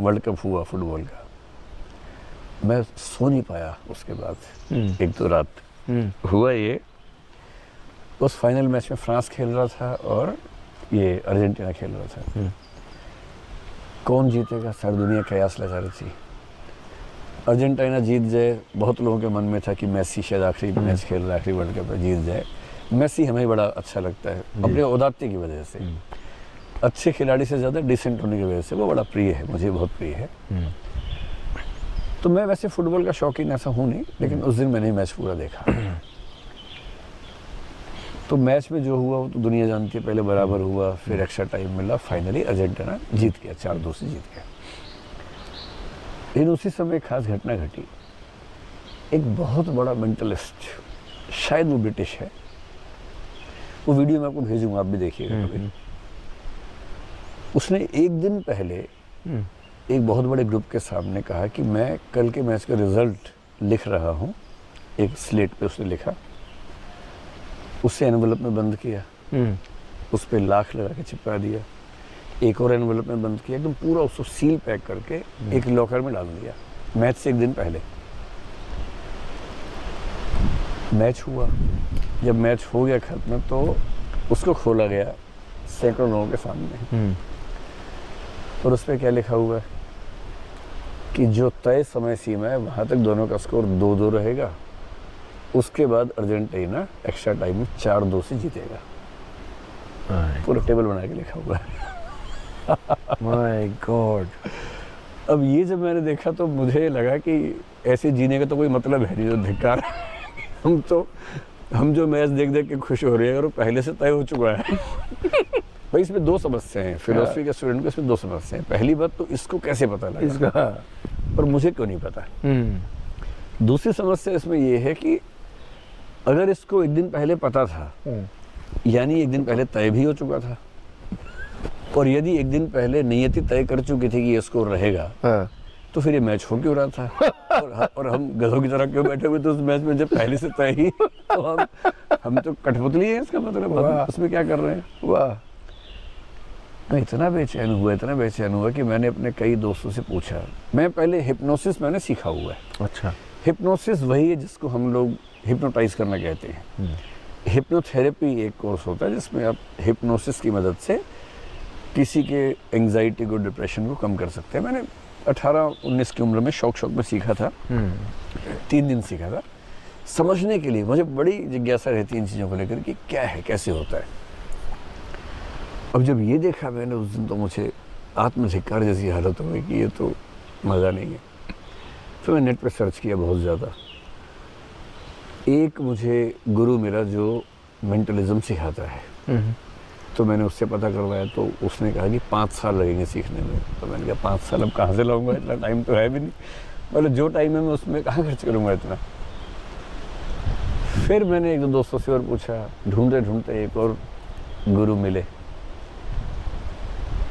World cup हुआ football का, मैं सो नहीं पाया उसके बाद एक दो रात। हुआ ये, उस फाइनल मैच में फ्रांस खेल रहा था और ये अर्जेंटीना खेल रहा था। कौन जीतेगा सारी दुनिया कयास लगा रही थी। अर्जेंटीना जीत जाए, बहुत लोगों के मन में था कि मेसी शायद आखिरी मैच खेल रहा है, आखिरी वर्ल्ड कप में जीत जाए। मेसी हमें बड़ा अच्छा लगता है अपने उदात्ते की वजह से, अच्छे खिलाड़ी से ज़्यादा डिसेंट होने की वजह से वो बड़ा प्रिय है, मुझे बहुत प्रिय है। तो मैं वैसे फुटबॉल का शौकीन ऐसा हूँ नहीं, लेकिन उस दिन मैंने मैच पूरा देखा। तो मैच में जो हुआ वो तो दुनिया जानती है, पहले बराबर हुआ, फिर एक्स्ट्रा टाइम मिला, फाइनली अर्जेंटीना जीत गया, 4-2 से जीत गया। लेकिन उसी समय एक खास घटना घटी। एक बहुत बड़ा मेंटलिस्ट, शायद वो ब्रिटिश है, वो वीडियो मैं आपको भेजूंगा, आप भी देखिएगा कभी। उसने एक दिन पहले एक बहुत बड़े ग्रुप के सामने कहा कि मैं कल के मैच का रिजल्ट लिख रहा हूँ। एक स्लेट पे उसने लिखा, उससे एनवलप में बंद किया, उस पर लाख लगा के चिपका दिया, एक और एनवलप में बंद किया, एकदम पूरा उसको सील पैक करके एक लॉकर में डाल दिया। मैच से एक दिन पहले मैच हुआ, जब मैच हो गया खत्म तो उसको खोला गया सैकड़ों लोगों के सामने, और उस पर क्या लिखा हुआ है कि जो तय समय सीमा है वहाँ तक दोनों का स्कोर 2-2 रहेगा, उसके बाद अर्जेंटीना एक्स्ट्रा टाइम में 4-2 से जीतेगा। पूरा टेबल बना के लिखा हुआ है। My God. अब ये जब मैंने देखा तो मुझे लगा कि ऐसे जीने का तो कोई मतलब है नहीं, जो धिक्कार। हम जो मैच देख देख के खुश हो रहे हैं और वो पहले से तय हो चुका है। भाई इसमें दो समस्याएं हैं, फिलोसफी के स्टूडेंट को इसमें दो समस्याएं हैं। पहली बात तो इसको कैसे पता लगा इसका, और मुझे क्यों नहीं पता। दूसरी समस्या इसमें ये है कि अगर इसको एक दिन पहले पता था, यानी एक दिन पहले तय भी हो चुका था, और यदि एक दिन पहले नियति तय कर चुकी थी कि ये स्कोर रहेगा, तो फिर ये मैच हो क्यों रहा था? और हम गधों की तरह क्यों बैठे हुए थे उस मैच में जब पहले से तय ही? तो हम तो कठपुतली है, इसका मतलब हम उसमें क्या कर रहे हैं? वाह। मैं इतना बेचैन हुआ कि मैंने अपने कई दोस्तों से पूछा। मैं पहले हिप्नोसिस मैंने सीखा हुआ है। अच्छा। हिप्नोसिस वही है जिसको हम लोग हिप्नोटाइज करना कहते हैं। हिप्नोथेरेपी एक कोर्स होता है जिसमें आप हिप्नोसिस की मदद से किसी के एंजाइटी को, डिप्रेशन को कम कर सकते हैं। मैंने 18-19 की उम्र में शौक में सीखा था। 3 दिन सीखा था। समझने के लिए मुझे बड़ी जिज्ञासा रहती है इन चीज़ों को लेकर कि क्या है, कैसे होता है। अब जब ये देखा मैंने उस दिन, तो मुझे आत्मधिक्कार जैसी हालत हो गई कि ये तो मज़ा नहीं है। फिर मैं नेट पे सर्च किया बहुत ज़्यादा। एक मुझे गुरु मिला जो मेंटलिज्म सिखाता है, तो मैंने उससे पता करवाया, तो उसने कहा कि 5 साल लगेंगे सीखने में। तो मैंने कहा 5 साल अब कहाँ से लाऊंगा, इतना टाइम तो है भी नहीं, मतलब जो टाइम है मैं उसमें कहाँ खर्च करूँगा इतना। फिर मैंने एक दो दोस्तों से और पूछा, ढूंढते एक और गुरु मिले,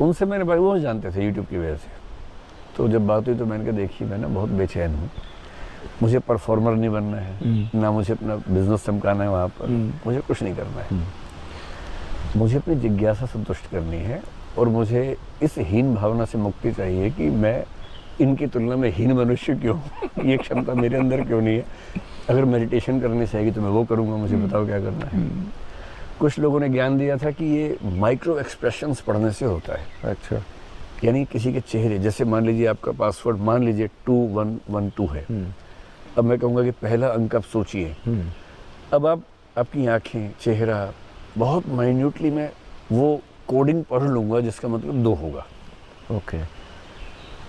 उनसे मैंने भाई वो जानते थे यूट्यूब की वजह से। तो जब बात हुई तो मैंने कहा देखिए मैं ना बहुत बेचैन हूँ, मुझे परफॉर्मर नहीं बनना है, ना मुझे अपना बिजनेस चमकाना है वहाँ पर, मुझे कुछ नहीं करना है। मुझे अपनी जिज्ञासा संतुष्ट करनी है, और मुझे इस हीन भावना से मुक्ति चाहिए कि मैं इनकी तुलना में हीन मनुष्य क्यों हूँ, ये क्षमता मेरे अंदर क्यों नहीं है। अगर मेडिटेशन करनी चाहिए तो मैं वो करूँगा, मुझे बताओ क्या करना है। कुछ लोगों ने ज्ञान दिया था कि ये माइक्रो एक्सप्रेशंस पढ़ने से होता है। अच्छा। यानी किसी के चेहरे, जैसे मान लीजिए आपका पासवर्ड मान लीजिए 2112 है, अब मैं कहूँगा कि पहला अंक आप सोचिए। अब आप आपकी आँखें, चेहरा, बहुत माइन्यूटली मैं वो कोडिंग पढ़ लूँगा जिसका मतलब 2 होगा। ओके।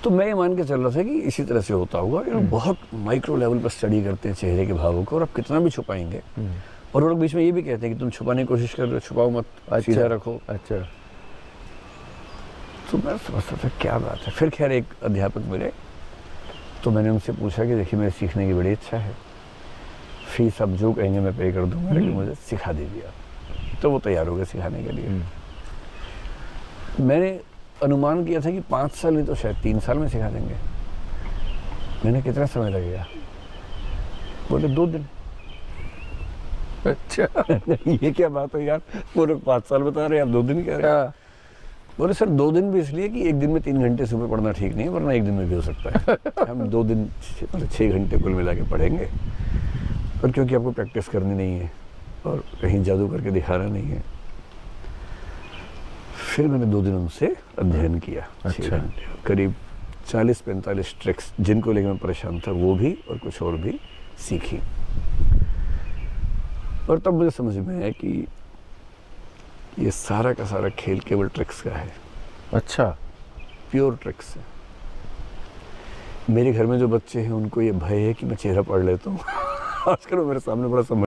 तो मैं ये मान के चल रहा था कि इसी तरह से होता होगा। बहुत माइक्रो लेवल पर स्टडी करते हैं चेहरे के भावों को, और आप कितना भी छुपाएंगे। और वो लोग बीच में ये भी कहते हैं कि तुम छुपाने की कोशिश कर रहे हो, छुपाओ मत, सीधा रखो। अच्छा। तो मैं समझता था क्या बात है। फिर खैर एक अध्यापक मिले, तो मैंने उनसे पूछा कि देखिए मेरे सीखने की बड़ी इच्छा है, फीस आप जो कहेंगे मैं पे कर दूंगा, लेकिन मुझे सिखा दीजिए आप। तो वो तैयार हो गए सिखाने के लिए। मैंने अनुमान किया था कि 5 साल नहीं तो शायद 3 साल में सिखा देंगे। मैंने कितना समय लगेगा, बोले 2 दिन। अच्छा। ये क्या बात है यार, वो लोग 5 साल बता रहे हैं, आप 2 दिन कह रहे हैं। बोले सर 2 दिन भी इसलिए कि एक दिन में 3 घंटे सुबह पढ़ना ठीक नहीं है, वरना एक दिन में भी हो सकता है। हम 2 दिन मतलब 6 घंटे कुल मिला के पढ़ेंगे, और क्योंकि आपको प्रैक्टिस करनी नहीं है और कहीं जादू करके दिखाना नहीं है। फिर मैंने 2 दिन उनसे अध्ययन किया। 6 घंटे, करीब 40-45 ट्रिक्स जिनको लेकर मैं परेशान था वो भी, और कुछ और भी सीखी। और तब मुझे समझ में आया कि ये सारा का सारा खेल केवल ट्रिक्स का है। अच्छा, प्योर ट्रिक्स है। मेरे घर में जो बच्चे हैं उनको ये भय है कि मैं चेहरा पढ़ लेता हूँ। आजकल वो मेरे सामने बड़ा